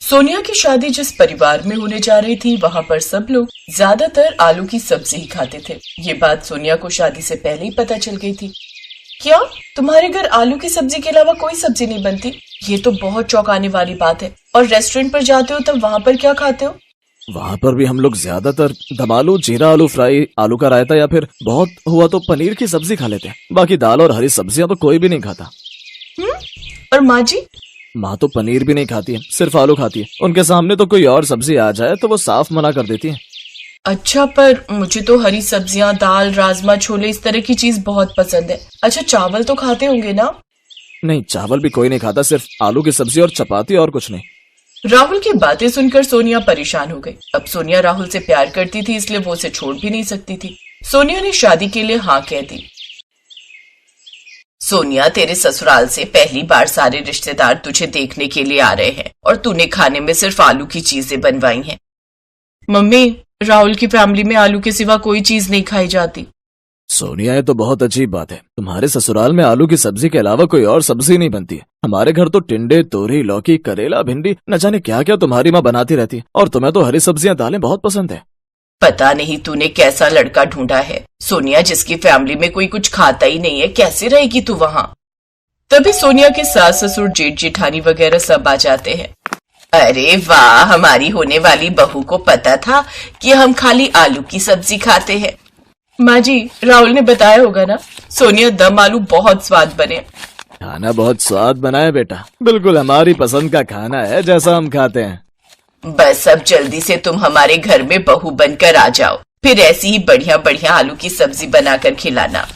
सोनिया की शादी जिस परिवार में होने जा रही थी वहाँ पर सब लोग ज्यादातर आलू की सब्जी ही खाते थे। ये बात सोनिया को शादी से पहले ही पता चल गई थी। क्या तुम्हारे घर आलू की सब्जी के अलावा कोई सब्जी नहीं बनती? ये तो बहुत चौंकाने वाली बात है। और रेस्टोरेंट पर जाते हो तब वहाँ पर क्या खाते हो? वहाँ पर भी हम लोग ज्यादातर दम आलू, जीरा आलू फ्राई, आलू का रायता या फिर बहुत हुआ तो पनीर की सब्जी खा लेते हैं। बाकी दाल और हरी सब्जियां तो कोई भी नहीं खाता। और माँ जी? माँ तो पनीर भी नहीं खाती है, सिर्फ आलू खाती है। उनके सामने तो कोई और सब्जी आ जाए तो वो साफ मना कर देती है। अच्छा, पर मुझे तो हरी सब्जियां, दाल, राजमा, छोले इस तरह की चीज बहुत पसंद है। अच्छा, चावल तो खाते होंगे ना? नहीं, चावल भी कोई नहीं खाता, सिर्फ आलू की सब्जी और चपाती और कुछ नहीं। राहुल की बातें सुनकर सोनिया परेशान हो गई। अब सोनिया राहुल से प्यार करती थी, इसलिए वो उसे छोड़ भी नहीं सकती थी। सोनिया ने शादी के लिए हाँ कह दी। सोनिया, तेरे ससुराल से पहली बार सारे रिश्तेदार तुझे देखने के लिए आ रहे हैं और तूने खाने में सिर्फ आलू की चीजें बनवाई हैं। मम्मी, राहुल की फैमिली में आलू के सिवा कोई चीज नहीं खाई जाती। सोनिया, ये तो बहुत अजीब बात है। तुम्हारे ससुराल में आलू की सब्जी के अलावा कोई और सब्जी नहीं बनती है। हमारे घर तो टिंडे, तोरी, लौकी, करेला, भिंडी, न जाने क्या क्या तुम्हारी माँ बनाती रहती है। और तुम्हें तो हरी सब्जियां, दालें बहुत पसंद है। पता नहीं तूने कैसा लड़का ढूंढा है सोनिया, जिसकी फैमिली में कोई कुछ खाता ही नहीं है। कैसे रहेगी तू वहाँ? तभी सोनिया के सास ससुर, जेठ जेठानी वगैरह सब आ जाते हैं। अरे वाह, हमारी होने वाली बहू को पता था कि हम खाली आलू की सब्जी खाते हैं। माँ जी, राहुल ने बताया होगा ना, सोनिया, दम आलू बहुत स्वाद बने। खाना बहुत स्वाद बना है बेटा, बिल्कुल हमारी पसंद का खाना है जैसा हम खाते हैं। बस अब जल्दी से तुम हमारे घर में बहू बनकर आ जाओ, फिर ऐसी ही बढ़िया बढ़िया आलू की सब्जी बनाकर खिलाना।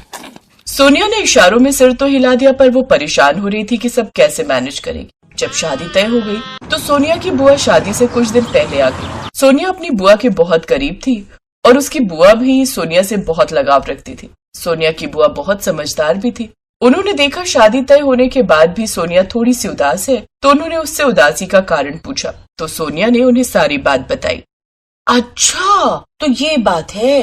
सोनिया ने इशारों में सिर तो हिला दिया, पर वो परेशान हो रही थी कि सब कैसे मैनेज करेगी। जब शादी तय हो गई तो सोनिया की बुआ शादी से कुछ दिन पहले आ गई। सोनिया अपनी बुआ के बहुत करीब थी और उसकी बुआ भी सोनिया से बहुत लगाव रखती थी। सोनिया की बुआ बहुत समझदार भी थी। उन्होंने देखा शादी तय होने के बाद भी सोनिया थोड़ी सी उदास है, तो उन्होंने उससे उदासी का कारण पूछा। तो सोनिया ने उन्हें सारी बात बताई। अच्छा, तो ये बात है,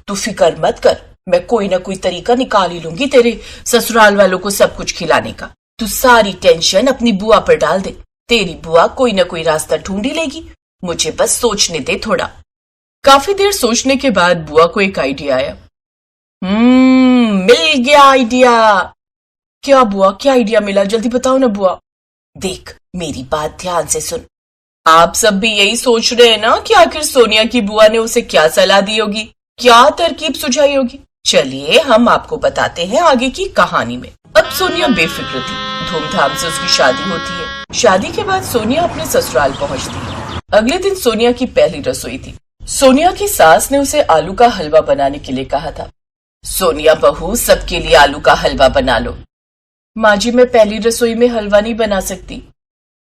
तू फिक्र मत कर, मैं कोई ना कोई तरीका निकाल ही लूंगी तेरे ससुराल वालों को सब कुछ खिलाने का। तू सारी टेंशन अपनी बुआ पर डाल दे, तेरी बुआ कोई ना कोई रास्ता ढूंढ ही लेगी। मुझे बस सोचने दे थोड़ा। काफी देर सोचने के बाद बुआ को एक आइडिया आया। मिल गया आइडिया। क्या बुआ, क्या आइडिया मिला? जल्दी बताओ ना बुआ। देख, मेरी बात ध्यान से सुन। आप सब भी यही सोच रहे हैं ना कि आखिर सोनिया की बुआ ने उसे क्या सलाह दी होगी, क्या तरकीब सुझाई होगी। चलिए हम आपको बताते हैं आगे की कहानी में। अब सोनिया बेफिक्र थी। धूमधाम से उसकी शादी होती है। शादी के बाद सोनिया अपने ससुराल पहुंचती है। अगले दिन सोनिया की पहली रसोई थी। सोनिया की सास ने उसे आलू का हलवा बनाने के लिए कहा था। सोनिया बहू, सबके लिए आलू का हलवा बना लो। माँ जी, मैं पहली रसोई में हलवा नहीं बना सकती।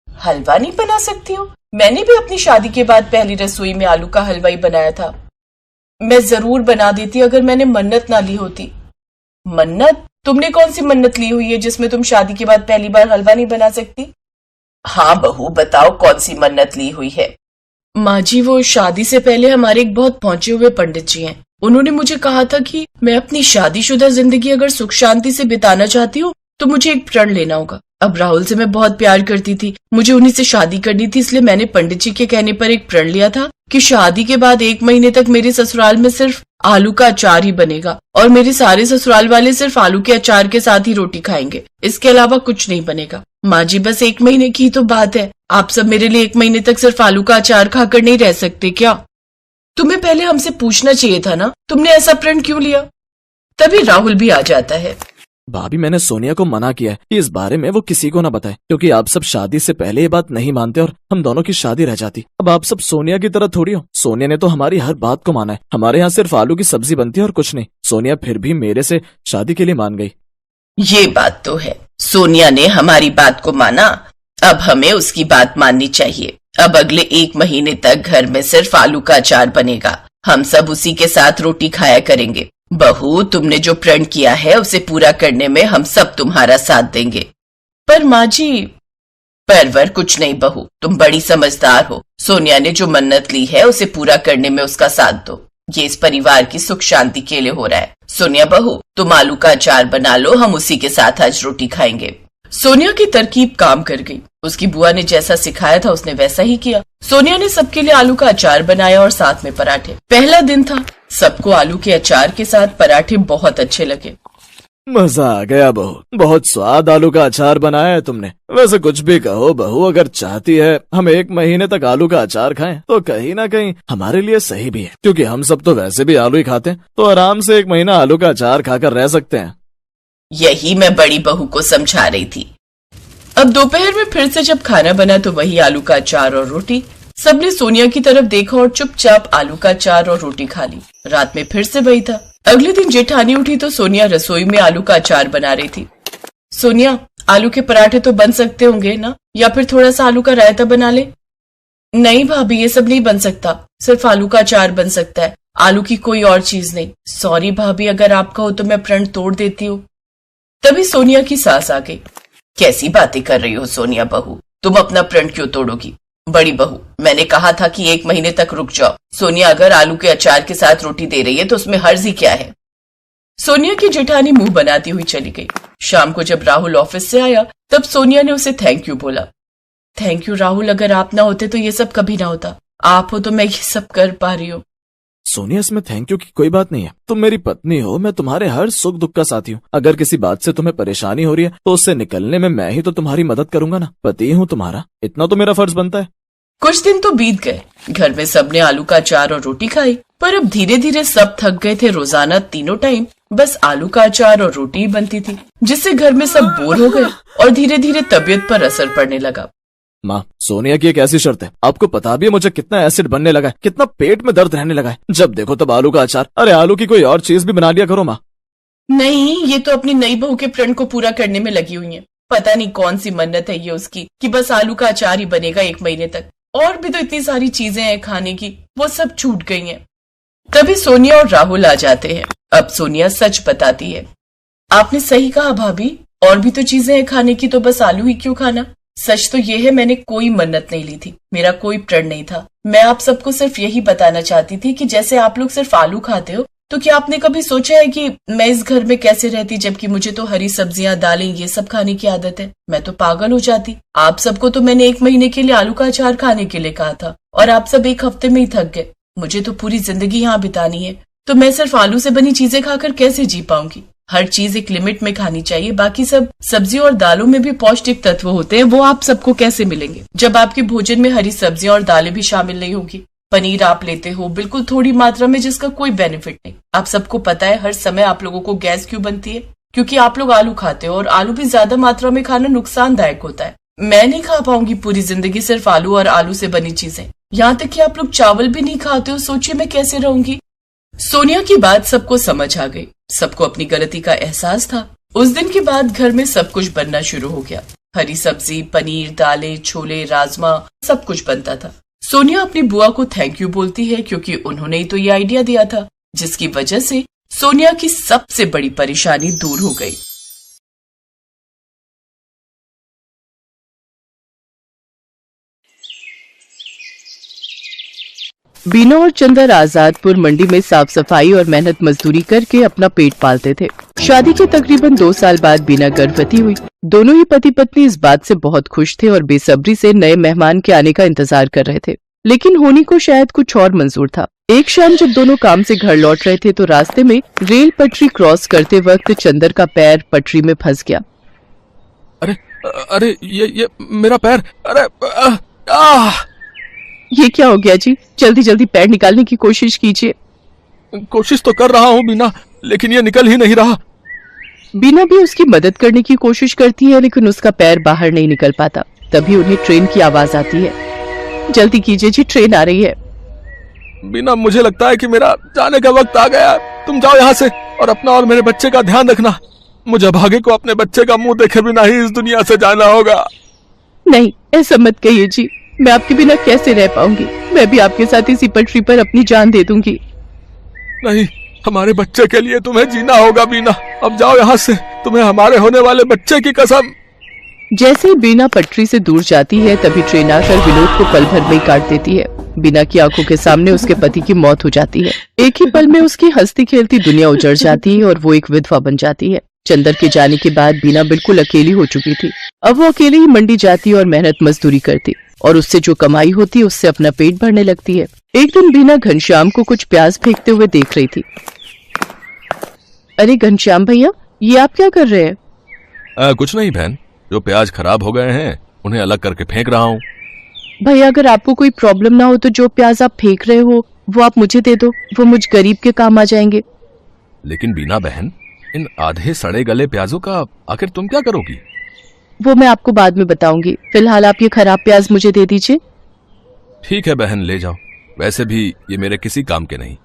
हलवा नहीं बना सकती हो? मैंने भी अपनी शादी के बाद पहली रसोई में आलू का हलवा ही बनाया था। मैं जरूर बना देती अगर मैंने मन्नत ना ली होती। मन्नत? तुमने कौन सी मन्नत ली हुई है जिसमें तुम शादी के बाद पहली बार हलवा नहीं बना सकती? हाँ बहू, बताओ कौन सी मन्नत ली हुई है। माँ जी, वो शादी से पहले हमारे एक बहुत पहुंचे हुए पंडित जी हैं। उन्होंने मुझे कहा था कि मैं अपनी शादीशुदा जिंदगी अगर सुख शांति से बिताना चाहती हूँ तो मुझे एक प्रण लेना होगा। अब राहुल से मैं बहुत प्यार करती थी, मुझे उन्हीं से शादी करनी थी, इसलिए मैंने पंडित जी के कहने पर एक प्रण लिया था कि शादी के बाद 1 महीने तक मेरे ससुराल में सिर्फ आलू का अचार ही बनेगा और मेरे सारे ससुराल वाले सिर्फ आलू के अचार के साथ ही रोटी खाएंगे, इसके अलावा कुछ नहीं बनेगा। माँ जी, बस 1 महीने की तो बात है, आप सब मेरे लिए 1 महीने तक सिर्फ आलू का अचार खाकर नहीं रह सकते क्या? तुम्हें पहले हमसे पूछना चाहिए था ना, तुमने ऐसा प्रण क्यों लिया? तभी राहुल भी आ जाता है। भाभी, मैंने सोनिया को मना किया है कि इस बारे में वो किसी को ना बताए, क्योंकि आप सब शादी से पहले ये बात नहीं मानते और हम दोनों की शादी रह जाती। अब आप सब सोनिया की तरह थोड़ी हो। सोनिया ने तो हमारी हर बात को माना है। हमारे यहाँ सिर्फ आलू की सब्जी बनती है और कुछ नहीं। सोनिया फिर भी मेरे से शादी के लिए मान गई। ये बात तो है, सोनिया ने हमारी बात को माना, अब हमें उसकी बात माननी चाहिए। अब अगले 1 महीने तक घर में सिर्फ आलू का अचार बनेगा, हम सब उसी के साथ रोटी खाया करेंगे। बहू, तुमने जो प्रण किया है उसे पूरा करने में हम सब तुम्हारा साथ देंगे। पर माँ जी। परवर कुछ नहीं बहू, तुम बड़ी समझदार हो। सोनिया ने जो मन्नत ली है उसे पूरा करने में उसका साथ दो। ये इस परिवार की सुख शांति के लिए हो रहा है। सोनिया बहू, तुम आलू का अचार बना लो, हम उसी के साथ आज रोटी खाएंगे। सोनिया की तरकीब काम कर गई। उसकी बुआ ने जैसा सिखाया था उसने वैसा ही किया। सोनिया ने सबके लिए आलू का अचार बनाया और साथ में पराठे। पहला दिन था, सबको आलू के अचार के साथ पराठे बहुत अच्छे लगे। मजा आ गया बहू, बहुत स्वाद आलू का अचार बनाया है तुमने। वैसे कुछ भी कहो बहू, अगर चाहती है हम 1 महीने तक आलू का अचार खाएं तो कहीं ना कहीं हमारे लिए सही भी है, क्योंकि हम सब तो वैसे भी आलू ही खाते हैं, तो आराम से 1 महीना आलू का अचार खाकर रह सकते हैं। यही मैं बड़ी बहू को समझा रही थी। अब दोपहर में फिर से जब खाना बना तो वही आलू का अचार और रोटी। सबने सोनिया की तरफ देखा और चुपचाप आलू का अचार और रोटी खा ली। रात में फिर से वही था। अगले दिन जेठानी उठी तो सोनिया रसोई में आलू का अचार बना रही थी। सोनिया, आलू के पराठे तो बन सकते होंगे ना, या फिर थोड़ा सा आलू का रायता बना ले। नहीं भाभी, ये सब नहीं बन सकता, सिर्फ आलू का अचार बन सकता है, आलू की कोई और चीज नहीं। सॉरी भाभी, अगर आपका हो तो मैं प्रण तोड़ देती हूँ। तभी सोनिया की सास आ गई। कैसी बातें कर रही हो सोनिया बहू, तुम अपना प्रण क्यों तोड़ोगी? बड़ी बहू, मैंने कहा था कि 1 महीने तक रुक जाओ। सोनिया अगर आलू के अचार के साथ रोटी दे रही है तो उसमें हर्ज ही क्या है? सोनिया की जेठानी मुंह बनाती हुई चली गई। शाम को जब राहुल ऑफिस से आया तब सोनिया ने उसे थैंक यू बोला। थैंक यू राहुल, अगर आप ना होते तो ये सब कभी ना होता। आप हो तो मैं ये सब कर पा रही हूँ। सोनिया, इसमें थैंक यू की कोई बात नहीं है। तुम मेरी पत्नी हो, मैं तुम्हारे हर सुख दुख का साथी हूँ। अगर किसी बात से तुम्हें परेशानी हो रही है तो उससे निकलने में मैं ही तो तुम्हारी मदद करूंगा ना। पति हूँ तुम्हारा, इतना तो मेरा फर्ज बनता है। कुछ दिन तो बीत गए। घर में सबने आलू का अचार और रोटी खाई, पर अब धीरे धीरे सब थक गए थे। रोजाना तीनों टाइम बस आलू का अचार और रोटी ही बनती थी, जिससे घर में सब बोर हो गए और धीरे धीरे तबीयत पर असर पड़ने लगा। माँ, सोनिया की एक ऐसी शर्त है, आपको पता भी है मुझे कितना एसिड बनने लगा है, कितना पेट में दर्द रहने लगा है। जब देखो तब आलू का अचार। अरे आलू की कोई और चीज भी बना लिया करो माँ। नहीं, ये तो अपनी नई बहू के प्रण को पूरा करने में लगी हुई है। पता नहीं कौन सी मन्नत है ये उसकी कि बस आलू का अचार ही बनेगा 1 महीने तक। और भी तो इतनी सारी चीजें हैं खाने की, वो सब छूट गई हैं। तभी सोनिया और राहुल आ जाते हैं। अब सोनिया सच बताती है। आपने सही कहा भाभी, और भी तो चीजें हैं खाने की, तो बस आलू ही क्यों खाना? सच तो ये है, मैंने कोई मन्नत नहीं ली थी, मेरा कोई प्रण नहीं था। मैं आप सबको सिर्फ यही बताना चाहती थी कि जैसे आप लोग सिर्फ आलू खाते हो, तो क्या आपने कभी सोचा है कि मैं इस घर में कैसे रहती, जबकि मुझे तो हरी सब्जियां, दालें, ये सब खाने की आदत है। मैं तो पागल हो जाती। आप सबको तो मैंने 1 महीने के लिए आलू का अचार खाने के लिए कहा था, और आप सब 1 हफ्ते में ही थक गए। मुझे तो पूरी जिंदगी यहाँ बितानी है, तो मैं सिर्फ आलू से बनी चीजें खाकर कैसे जी पाऊंगी? हर चीज एक लिमिट में खानी चाहिए। बाकी सब सब्जियों और दालों में भी पौष्टिक तत्व होते हैं, वो आप सबको कैसे मिलेंगे जब आपके भोजन में हरी सब्जियां और दालें भी शामिल नहीं होगी? पनीर आप लेते हो बिल्कुल थोड़ी मात्रा में, जिसका कोई बेनिफिट नहीं। आप सबको पता है हर समय आप लोगों को गैस क्यों बनती है? क्योंकि आप लोग आलू खाते हो, और आलू भी ज्यादा मात्रा में खाना नुकसानदायक होता है। मैं नहीं खा पाऊंगी पूरी जिंदगी सिर्फ आलू और आलू से बनी चीजें। यहाँ तक कि आप लोग चावल भी नहीं खाते हो, सोचिए मैं कैसे रहूंगी। सोनिया की बात सबको समझ आ गई। सबको अपनी गलती का एहसास था। उस दिन के बाद घर में सब कुछ बनना शुरू हो गया। हरी सब्जी, पनीर, दालें, छोले, राजमा, सब कुछ बनता था। सोनिया अपनी बुआ को थैंक यू बोलती है, क्योंकि उन्होंने ही तो ये आइडिया दिया था, जिसकी वजह से सोनिया की सबसे बड़ी परेशानी दूर हो गई। बीना और चंदर आजादपुर मंडी में साफ सफाई और मेहनत मजदूरी करके अपना पेट पालते थे। शादी के तकरीबन 2 साल बाद बीना गर्भवती हुई। दोनों ही पति पत्नी इस बात से बहुत खुश थे और बेसब्री से नए मेहमान के आने का इंतजार कर रहे थे, लेकिन होनी को शायद कुछ और मंजूर था। एक शाम जब दोनों काम से घर लौट रहे थे तो रास्ते में रेल पटरी क्रॉस करते वक्त चंदर का पैर पटरी में फंस गया। अरे अरे ये मेरा पैर, अरे ये क्या हो गया जी? जल्दी जल्दी पैर निकालने की कोशिश कीजिए। कोशिश तो कर रहा हूँ बीना, लेकिन ये निकल ही नहीं रहा। बीना भी उसकी मदद करने की कोशिश करती है, लेकिन उसका पैर बाहर नहीं निकल पाता। तभी उन्हें ट्रेन की आवाज आती है। जल्दी कीजिए जी, ट्रेन आ रही है। बीना, मुझे लगता है कि मेरा जाने का वक्त आ गया। तुम जाओ यहाँ से और अपना और मेरे बच्चे का ध्यान रखना। मुझे भागे को अपने बच्चे का मुंह देखे बिना ही इस दुनिया से जाना होगा। नहीं, ऐसा मत कहिए जी, मैं आपके बिना कैसे रह पाऊंगी? मैं भी आपके साथ इसी पटरी पर अपनी जान दे दूंगी। नहीं, हमारे बच्चे के लिए तुम्हें जीना होगा बीना। अब जाओ यहाँ से, तुम्हें हमारे होने वाले बच्चे की कसम। जैसे ही बीना पटरी से दूर जाती है तभी ट्रेन आकर विनोद को पल भर में ही काट देती है। बीना की आंखों के सामने उसके पति की मौत हो जाती है। एक ही पल में उसकी हंसती खेलती दुनिया उजड़ जाती है और वो एक विधवा बन जाती है। चंदर के जाने के बाद बीना बिल्कुल अकेली हो चुकी थी। अब वो अकेली ही मंडी जाती और मेहनत मजदूरी करती और उससे जो कमाई होती उससे अपना पेट भरने लगती है। एक दिन बीना घनश्याम को कुछ प्याज फेंकते हुए देख रही थी। अरे घनश्याम भैया, ये आप क्या कर रहे हैं? कुछ नहीं बहन, जो प्याज खराब हो गए हैं उन्हें अलग करके फेंक रहा हूँ। भैया, अगर आपको कोई प्रॉब्लम ना हो तो जो प्याज आप फेंक रहे हो वो आप मुझे दे दो, वो मुझ गरीब के काम आ जाएंगे। लेकिन बीना बहन, इन आधे सड़े गले प्याजों का आखिर तुम क्या करोगी? वो मैं आपको बाद में बताऊंगी, फिलहाल आप ये खराब प्याज मुझे दे दीजिए। ठीक है बहन, ले जाओ, वैसे भी ये मेरे किसी काम के नहीं।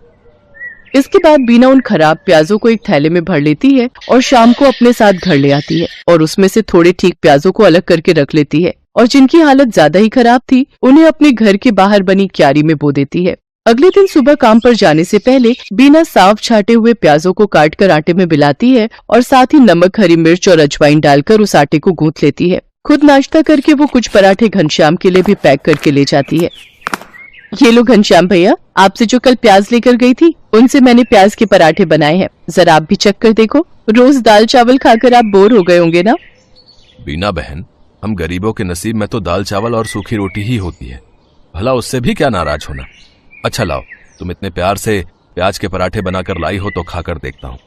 इसके बाद बीना उन खराब प्याजों को एक थैले में भर लेती है और शाम को अपने साथ घर ले आती है और उसमें से थोड़े ठीक प्याजों को अलग करके रख लेती है और जिनकी हालत ज्यादा ही खराब थी उन्हें अपने घर के बाहर बनी क्यारी में बो देती है। अगले दिन सुबह काम पर जाने से पहले बीना साफ छाटे हुए प्याजों को काटकर आटे में मिलाती है और साथ ही नमक, हरी मिर्च और अजवाइन डालकर उस आटे को गूंथ लेती है। खुद नाश्ता करके वो कुछ पराठे घनश्याम के लिए भी पैक करके ले जाती है। ये लो घनश्याम भैया, आपसे जो कल प्याज लेकर गई थी उनसे मैंने प्याज के पराठे बनाए हैं, जरा आप भी चख कर देखो। रोज दाल चावल खाकर आप बोर हो गए होंगे ना? बीना बहन, हम गरीबों के नसीब में तो दाल चावल और सूखी रोटी ही होती है, भला उससे भी क्या नाराज होना। अच्छा लाओ, तुम इतने प्यार से प्याज के पराठे बनाकर लाई हो तो खाकर देखता हूँ।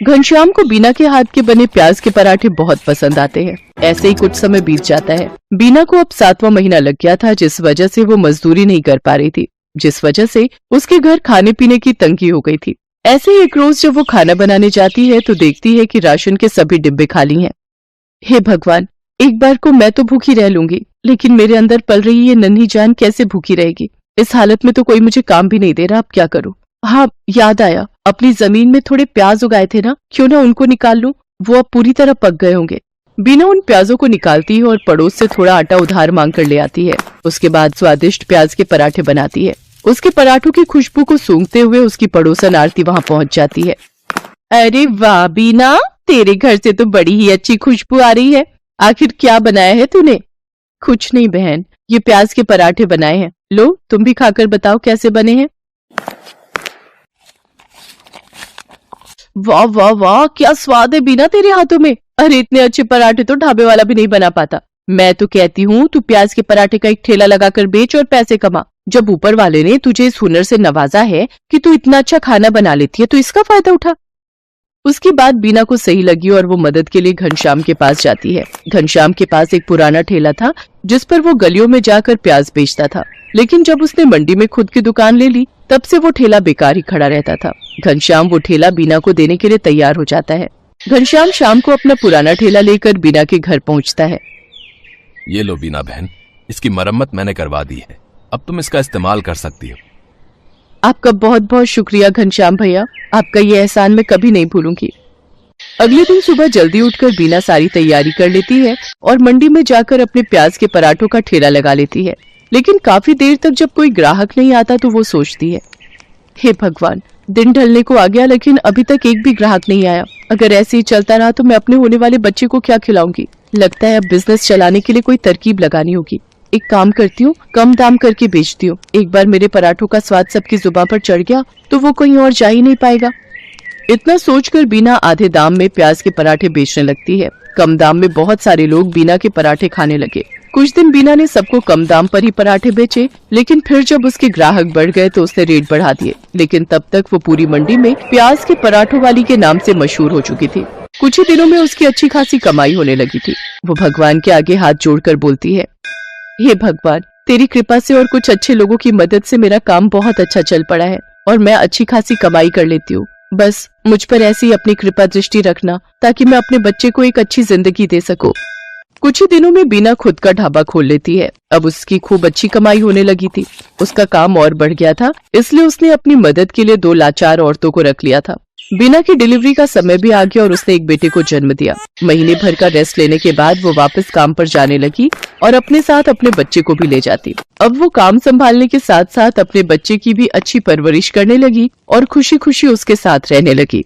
घनश्याम को बीना के हाथ के बने प्याज के पराठे बहुत पसंद आते हैं। ऐसे ही कुछ समय बीत जाता है। बीना को अब 7वां महीना लग गया था, जिस वजह से वो मजदूरी नहीं कर पा रही थी, जिस वजह से उसके घर खाने पीने की तंगी हो गई थी। ऐसे ही एक रोज जब वो खाना बनाने जाती है तो देखती है कि राशन के सभी डिब्बे खाली हैं। हे भगवान, एक बार को मैं तो भूखी रह लूंगी, लेकिन मेरे अंदर पल रही ये नन्ही जान कैसे भूखी रहेगी? इस हालत में तो कोई मुझे काम भी नहीं दे रहा, अब क्या करूं? हाँ, याद आया, अपनी जमीन में थोड़े प्याज उगाए थे ना, क्यों ना उनको निकाल लूं, वो अब पूरी तरह पक गए होंगे। बीना उन प्याजों को निकालती है और पड़ोस से थोड़ा आटा उधार मांग कर ले आती है। उसके बाद स्वादिष्ट प्याज के पराठे बनाती है। उसके पराठों की खुशबू को सूंघते हुए उसकी पड़ोसन आरती वहाँ पहुँच जाती है। अरे वाह बीना, तेरे घर से तो बड़ी ही अच्छी खुशबू आ रही है। आखिर क्या बनाया है तूने? कुछ नहीं बहन, ये प्याज के पराठे बनाए हैं। लो, तुम भी खाकर बताओ कैसे बने हैं। वाह वाह वाह, क्या स्वाद है बीना तेरे हाथों में। अरे इतने अच्छे पराठे तो ढाबे वाला भी नहीं बना पाता। मैं तो कहती हूँ तू प्याज के पराठे का एक ठेला लगाकर बेच और पैसे कमा। जब ऊपर वाले ने तुझे इस हुनर से नवाजा है कि तू इतना अच्छा खाना बना लेती है, तो इसका फायदा उठा। उसकी बात बीना को सही लगी और वो मदद के लिए घनश्याम के पास जाती है। घनश्याम के पास एक पुराना ठेला था जिस पर वो गलियों में जाकर प्याज बेचता था, लेकिन जब उसने मंडी में खुद की दुकान ले ली तब से वो ठेला बेकार ही खड़ा रहता था। घनश्याम वो ठेला बीना को देने के लिए तैयार हो जाता है। घनश्याम शाम को अपना पुराना ठेला लेकर बीना के घर पहुंचता है। ये लो बीना बहन, इसकी मरम्मत मैंने करवा दी है, अब तुम इसका इस्तेमाल कर सकती हो। आपका बहुत बहुत शुक्रिया घनश्याम भैया, आपका ये एहसान मैं कभी नहीं भूलूंगी। अगले दिन सुबह जल्दी उठकर बीना सारी तैयारी कर लेती है और मंडी में जाकर अपने प्याज के पराठों का ठेला लगा लेती है। लेकिन काफी देर तक जब कोई ग्राहक नहीं आता तो वो सोचती है, हे भगवान, दिन ढलने को आ गया लेकिन अभी तक एक भी ग्राहक नहीं आया। अगर ऐसे ही चलता रहा तो मैं अपने होने वाले बच्चे को क्या खिलाऊंगी? लगता है अब बिजनेस चलाने के लिए कोई तरकीब लगानी होगी। एक काम करती हूँ, कम दाम करके बेचती हूँ। एक बार मेरे पराठों का स्वाद सबकी जुबान पर चढ़ गया तो वो कहीं और जा ही नहीं पाएगा। इतना सोचकर बीना आधे दाम में प्याज के पराठे बेचने लगती है। कम दाम में बहुत सारे लोग बीना के पराठे खाने लगे। कुछ दिन बीना ने सबको कम दाम पर ही पराठे बेचे, लेकिन फिर जब उसके ग्राहक बढ़ गए तो उसने रेट बढ़ा दिए। लेकिन तब तक वो पूरी मंडी में प्याज के पराठों वाली के नाम से मशहूर हो चुकी थी। कुछ ही दिनों में उसकी अच्छी खासी कमाई होने लगी थी। वो भगवान के आगे हाथ जोड़कर बोलती है, हे भगवान, तेरी कृपा से और कुछ अच्छे लोगों की मदद से मेरा काम बहुत अच्छा चल पड़ा है और मैं अच्छी खासी कमाई कर लेती हूँ। बस मुझ पर ऐसी ही अपनी कृपा दृष्टि रखना ताकि मैं अपने बच्चे को एक अच्छी जिंदगी दे सकूं। कुछ ही दिनों में बीना खुद का ढाबा खोल लेती है। अब उसकी खूब अच्छी कमाई होने लगी थी। उसका काम और बढ़ गया था, इसलिए उसने अपनी मदद के लिए 2 लाचार औरतों को रख लिया था। बीना की डिलीवरी का समय भी आ गया और उसने एक बेटे को जन्म दिया। महीने भर का रेस्ट लेने के बाद वो वापस काम पर जाने लगी और अपने साथ अपने बच्चे को भी ले जाती। अब वो काम संभालने के साथ साथ अपने बच्चे की भी अच्छी परवरिश करने लगी और खुशी खुशी उसके साथ रहने लगी।